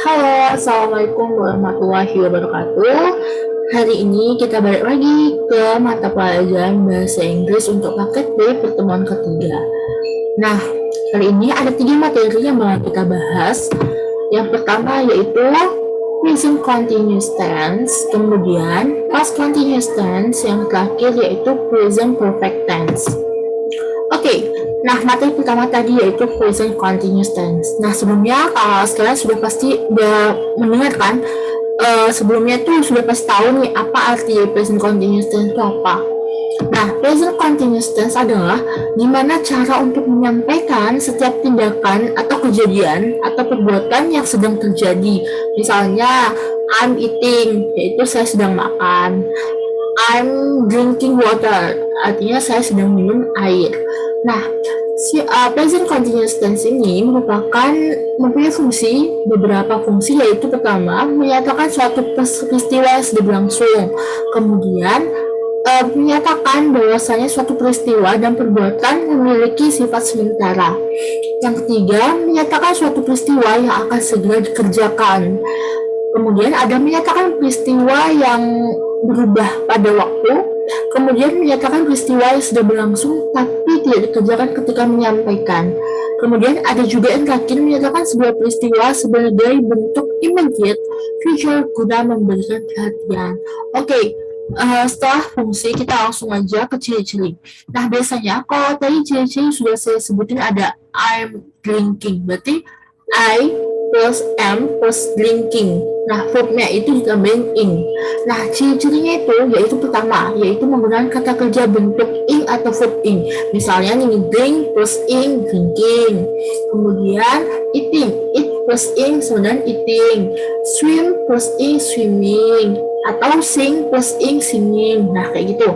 Halo, Assalamualaikum warahmatullahi wabarakatuh. Hari ini kita balik lagi ke mata pelajaran Bahasa Inggris untuk paket B pertemuan ketiga. Nah, kali ini ada 3 materi yang bakal kita bahas. Yang pertama yaitu present continuous tense, kemudian past continuous tense, yang terakhir yaitu present perfect tense. Oke, nah materi pertama tadi yaitu present continuous tense. Nah sebelumnya kalian sudah pasti mendengar kan, sebelumnya tuh sudah pasti tahu nih apa arti present continuous tense itu apa. Nah, present continuous tense adalah gimana cara untuk menyampaikan setiap tindakan atau kejadian atau perbuatan yang sedang terjadi. Misalnya, I'm eating, yaitu saya sedang makan. I'm drinking water, artinya saya sedang minum air. Nah, present continuous tense ini mempunyai beberapa fungsi, yaitu pertama, menyatakan suatu peristiwa yang sedang berlangsung. Kemudian, menyatakan bahwasanya suatu peristiwa dan perbuatan memiliki sifat sementara. Yang ketiga, menyatakan suatu peristiwa yang akan segera dikerjakan. Kemudian ada menyatakan peristiwa yang berubah pada waktu, kemudian menyatakan peristiwa yang sudah berlangsung tapi tidak dikerjakan ketika menyampaikan. Kemudian ada juga yang terakhir menyatakan sebuah peristiwa sebagai bentuk immediate future guna memberikan perhatian. Oke, setelah fungsi kita langsung aja ke ciri-ciri. Nah biasanya kalau tadi ciri-ciri sudah saya sebutin ada I'm drinking, berarti I plus M plus drinking. Nah, verbnya itu ditambahin ing. Nah, ciri-cirinya itu yaitu pertama, yaitu menggunakan kata kerja bentuk ing atau verb ing. Misalnya nih, drink plus ing, drinking. Kemudian eating, eat plus ing, sebenarnya eating. Swim plus ing, swimming. Atau sing plus ing, singing. Nah, kayak gitu.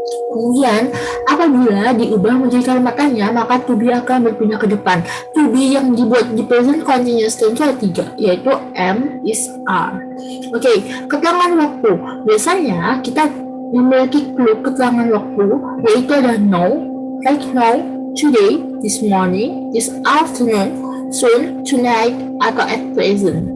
Kemudian, apabila diubah menjadi kalimat tanya, maka to be akan berpindah ke depan. To be yang dibuat di present continuous tense ada 3, yaitu am, is, are. Oke, keterangan waktu. Biasanya kita memiliki clue keterangan waktu, yaitu ada now, like now, today, this morning, this afternoon, soon, tonight, atau at present.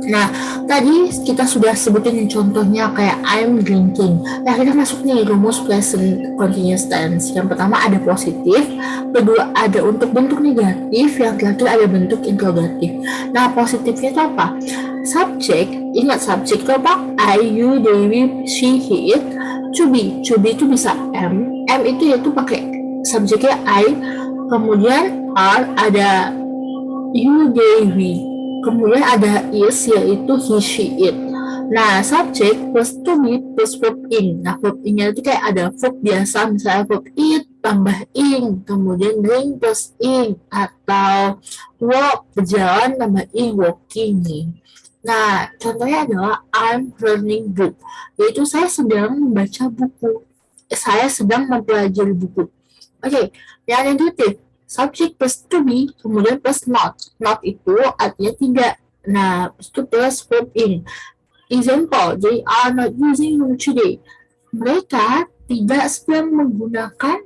Nah, tadi kita sudah sebutin contohnya kayak I'm drinking. Nah, kita masuk nih rumus present continuous tense. Yang pertama ada positif, kedua ada untuk bentuk negatif, yang terakhir ada bentuk interrogatif. Nah, positifnya itu apa? Subject, ingat subject itu apa? I, you, they, we, she, he, it. To be itu bisa M itu yaitu pakai subjeknya I, kemudian are ada you, they, we. Kemudian ada is, yaitu he, she, it. Nah, subject plus to be plus verb ing. Nah, verb ing-nya itu kayak ada verb biasa, misalnya verb eat tambah ing, kemudian drink plus ing, atau walk, berjalan tambah ing, walking nih. Nah, contohnya adalah I'm learning book, yaitu saya sedang membaca buku. Saya sedang mempelajari buku. Oke, yang negatif. Subject plus to be, kemudian plus not. Not itu artinya tidak. Nah, itu plus verb in. Example, they are not using room today. Mereka tidak sedang menggunakan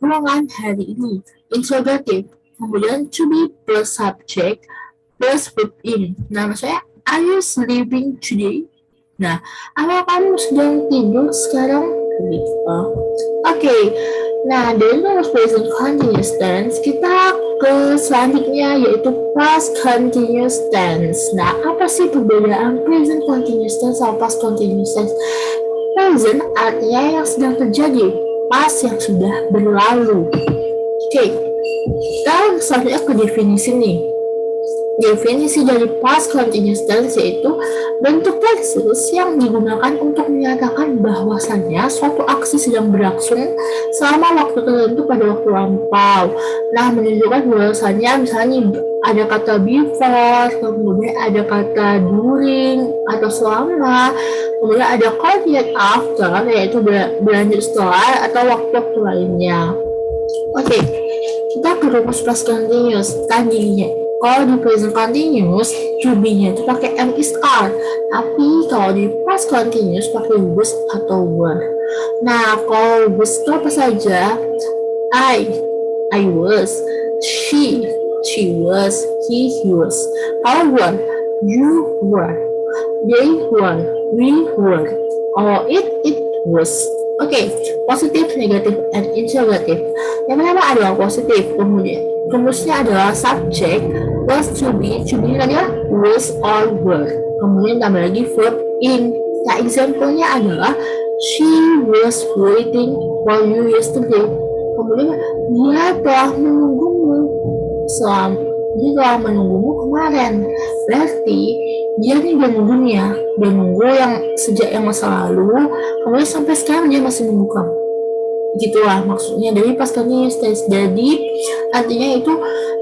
ruangan hari ini. Interrogative. Kemudian to be plus subject plus verb in. Nah, maksudnya, are you sleeping today? Nah, apa kamu sedang tidur sekarang? Oke. Nah, dari rumus present continuous tense, kita ke selanjutnya yaitu past continuous tense. Nah, apa sih perbedaan present continuous tense sama past continuous tense? Present artinya yang sedang terjadi, past yang sudah berlalu. Oke, kita selanjutnya ke definisi nih. Definisi dari past continuous tense yaitu bentuk tenses yang digunakan untuk menyatakan bahwasannya suatu aksi sedang berlangsung selama waktu tertentu pada waktu lampau. Nah, menunjukkan bahwasannya misalnya ada kata before, kemudian ada kata during atau selama, kemudian ada coordinate after, yaitu berlanjut setelah atau waktu-waktu lainnya. Oke, kita ke rumus past continuous tadinya. Kalau di present continuous, to be-nya itu pakai am is are. Tapi kalau di past continuous pakai was atau were. Nah, kalau was itu apa saja? I was, she was, he was. Kalau were, you were, they were, we were, or it was. Oke, positif, negatif, and interrogative. Yang pertama adalah positif, kemudian rumusnya adalah subject was to be adalah was or were. Kemudian tambah lagi verb in. Nah, example-nya adalah she was waiting for you yesterday. Kemudian dia telah menunggumu kemarin. Berarti dia nih dia nunggu yang sejak yang masa lalu, kemudian sampai sekarang dia masih nunggu kamu. Gitulah maksudnya dari past continuous tense. Jadi artinya itu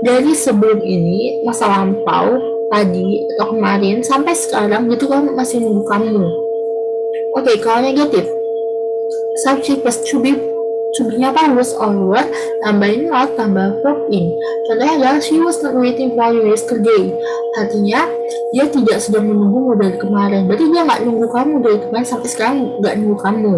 dari sebelum ini, masa lampau tadi atau kemarin sampai sekarang gitu kan masih nunggu kamu. Oke, kalau negatif, subject plus to be-nya apa? Was or were, tambahin not, tambah verb in. Contohnya adalah she was not waiting for you yesterday. Artinya dia tidak sedang menunggumu dari kemarin. Berarti dia nggak nunggu kamu dari kemarin sampai sekarang nggak nunggu kamu.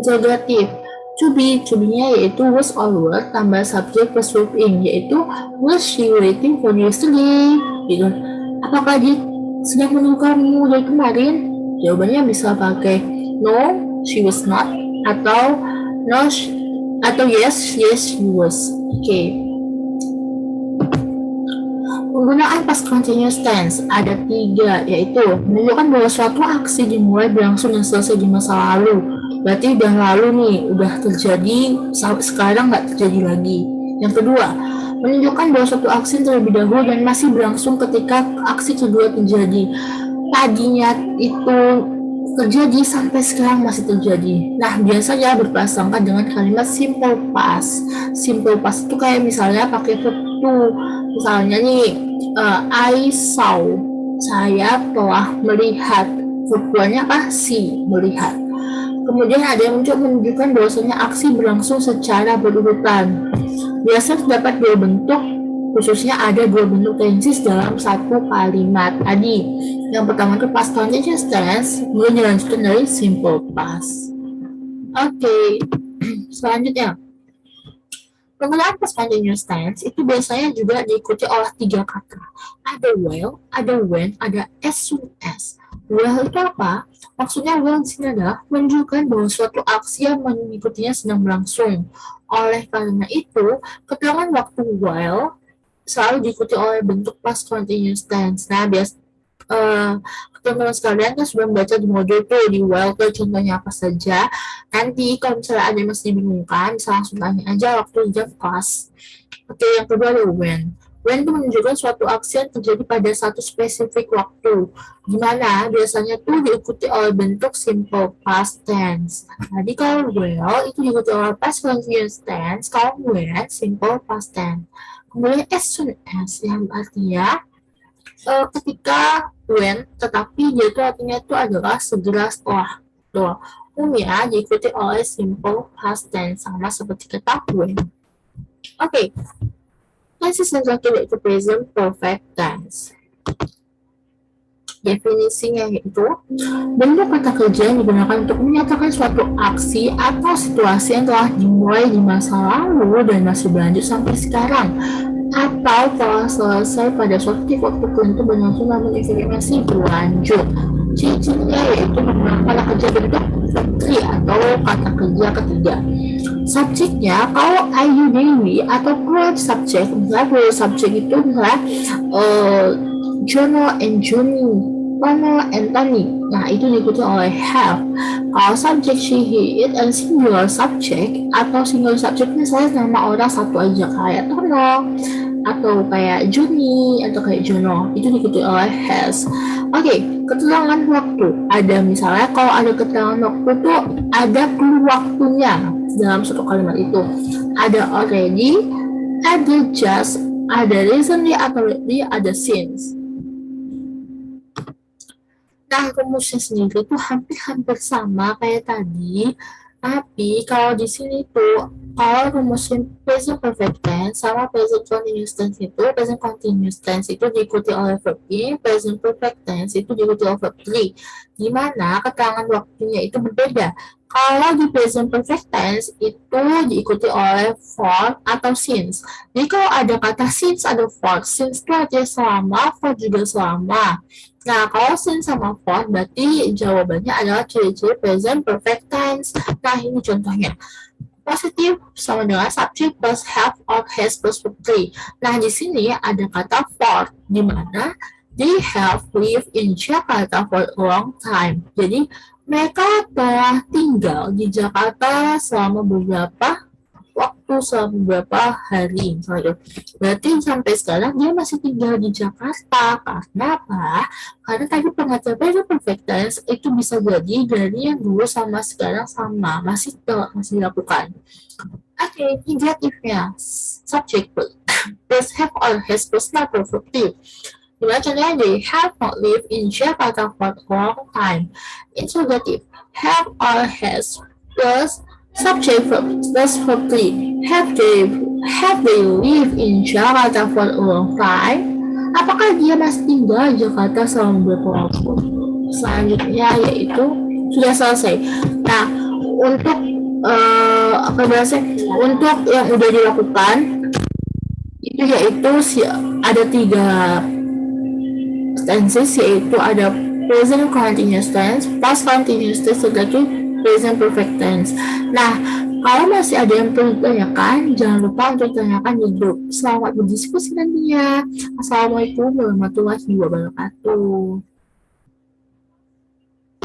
Interrogative, to be-nya yaitu was or were, tambah subject plus verb in, yaitu was she waiting for you yesterday? Gitu. Apakah dia sedang menunggu kamu dari kemarin? Jawabannya bisa pakai no, she was not, atau no, atau yes, she was. Oke. Penggunaan past continuous tense ada 3, yaitu menunjukkan bahwa suatu aksi dimulai, berlangsung, dan selesai di masa lalu. Berarti udah lalu nih, udah terjadi, sekarang nggak terjadi lagi. Yang kedua, menunjukkan bahwa suatu aksi terlebih dahulu dan masih berlangsung ketika aksi kedua terjadi. Tadinya itu terjadi sampai sekarang masih terjadi. Nah, biasanya berprasangka dengan kalimat simple past. Simple past itu kayak misalnya pakai verb to. Misalnya nih, I saw, saya telah melihat. Verb-nya apa? See, melihat. Kemudian ada yang menunjukkan bahwasanya aksi berlangsung secara berurutan. Biasanya terdapat 2 bentuk, khususnya ada 2 bentuk tenses dalam satu kalimat tadi. Yang pertama itu past continuous tense, kemudian dilanjutkan dari simple past. Oke, selanjutnya penggunaan past continuous tense itu biasanya juga diikuti oleh 3 kata. Ada while, ada when, ada as soon as. While itu apa? Maksudnya while di sini adalah menunjukkan bahwa suatu aksi yang mengikutinya sedang berlangsung. Oleh karena itu, keterangan waktu while selalu diikuti oleh bentuk past continuous tense. Nah, teman-teman sekalian kan sudah membaca di modul tuh di while tuh contohnya apa saja. Nanti kalau misalnya ada yang masih dibingungkan, bisa langsung tanya aja waktu jam kelas. Oke, yang kedua ada when. When itu menunjukkan suatu aksi yang terjadi pada satu spesifik waktu. Gimana? Biasanya tuh diikuti oleh bentuk simple past tense. Jadi kalau will itu diikuti oleh past continuous tense, kalau when simple past tense. Kemudian as soon as yang artinya ketika when, tetapi dia itu artinya itu adalah segera setelah. Tuh, umumnya diikuti oleh simple past tense sama seperti kata when. Oke. Tenses yang terakhir yaitu present perfect tense. Definisinya yaitu bentuk kata kerja yang digunakan untuk menyatakan suatu aksi atau situasi yang telah dimulai di masa lalu dan masih berlanjut sampai sekarang, atau telah selesai pada suatu waktu tertentu berlangsung namun masih berlanjut. Ciri-cirinya yaitu menggunakan kata kerja bentuk verb atau kata kerja ketiga. Subjeknya kalau I, you, they, we atau plural subject, misalnya plural subject itu misalnya Jono and Juni, Tono and Tony. Nah, itu diikuti oleh have. Kalau subject she, he, it, and singular subject atau singular subject misalnya nama orang satu aja kayak Tono atau kayak Juni atau kayak Jono, itu diikuti oleh has. Oke, keterangan waktu. Ada misalnya kalau ada keterangan waktu itu ada clue waktunya dalam satu kalimat itu. Ada already, ada just, ada recently atau lately, ada since. Nah, rumusnya sendiri itu hampir-hampir sama kayak tadi. Tapi kalau di sini tuh kalau rumusnya present perfect tense sama present continuous tense itu diikuti oleh verb in, present perfect tense itu diikuti oleh verb 3. Di mana keterangan waktunya itu berbeda. Kalau di present perfect tense itu diikuti oleh for atau since. Jadi kalau ada kata since ada for, since itu artinya selama, for juga selama. Nah, kalau since sama for berarti jawabannya adalah ciri-ciri present perfect tense. Nah, ini contohnya. Positif sama dengan subject plus have or has plus verb 3. Nah, di sini ada kata for, di mana they have lived in Jakarta for a long time. Jadi, mereka telah tinggal di Jakarta selama beberapa waktu, selama beberapa hari. Misalnya. Berarti sampai sekarang dia masih tinggal di Jakarta. Karena apa? Karena tadi pengertian present perfect tense itu bisa jadi dari yang dulu sama sekarang sama. Masih dilakukan. Oke, negatifnya. Subject plus have or has plus not perfective. Gimana contohnya? They have not lived in Jakarta for a long time. Interrogative. Have or has plus subject verb plus verb 3. Have they lived in Jakarta for a long time? Apakah dia masih tinggal di Jakarta selama beberapa waktu? Selanjutnya yaitu sudah selesai. Nah, untuk apa bahasa? Untuk yang udah dilakukan itu yaitu ada 3 tenses, yaitu ada present continuous tense, past continuous tense, dan lagi present perfect tense. Nah, kalau masih ada yang perlu ditanyakan, jangan lupa untuk tanyakan di grup. Selamat berdiskusi nantinya. Assalamualaikum warahmatullahi wabarakatuh.